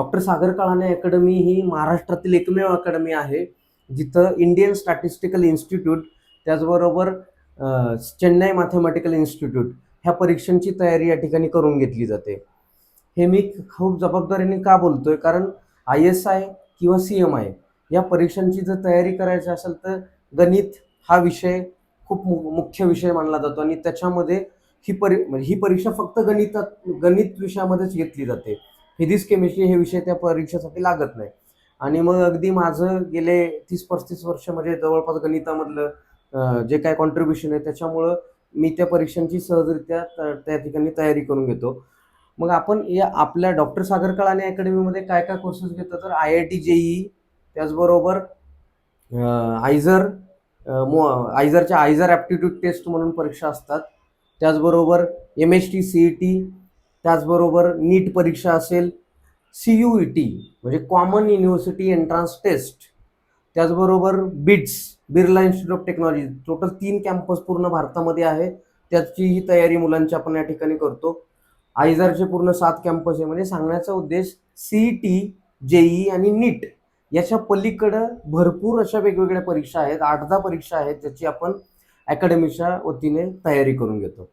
Doctor सागर कळाणे academy ही महाराष्ट्रातील एकमेव academy आहे जिथं इंडियन स्टॅटिस्टिकल इन्स्टिट्यूट त्याचबरोबर चेन्नई मॅथमॅटिकल इन्स्टिट्यूट ह्या परीक्षांची तयारी या ठिकाणी करून घेतली जाते. हे मी खूप जबाबदारीने का बोलतोय, कारण ISI किंवा CMI या परीक्षांची जर तयारी करायची असेल तर गणित हा विषय खूप मुख्य विषय मानला जातो आणि त्याच्यामध्ये ही परीक्षा फक्त गणित विषयामध्येच घेतली जाते. फिजिक्स केमिस्ट्री हे विषय त्या परीक्षेसाठी लागत नाही. आणि मग अगदी माझं गेले 30-35 वर्ष म्हणजे जवळपास गणितामधलं जे काय कॉन्ट्रीब्युशन आहे त्याच्यामुळं मी त्या परीक्षांची सहजरित्या त्या ठिकाणी तयारी करून घेतो. मग आपण या आपल्या डॉक्टर सागर कळाणे अकॅडमीमध्ये काय काय कोर्सेस घेतो, तर IIT JEE त्याचबरोबर आयझर आयझरच्या आयझर ॲप्टिट्यूड टेस्ट म्हणून परीक्षा असतात. त्याचबरोबर MHT CET, त्याचबरोबर नीट परीक्षा असेल, CUET म्हणजे कॉमन युनिव्हर्सिटी एंट्रन्स टेस्ट, त्याचबरोबर Birla institute of technology. Total 3 campus पूर्ण भारतामध्ये आहे. त्याची ही तयारी मुलांची आपण या ठिकाणी करतो. आयझरचे पूर्ण 7 कॅम्पस आहे. म्हणजे सांगण्याचा उद्देश CET, JEE आणि नीट याच्या पलीकडं भरपूर अशा वेगवेगळ्या परीक्षा आहेत. 8-10 परीक्षा आहेत ज्याची आपण अकॅडमीच्या वतीने तयारी करून घेतो.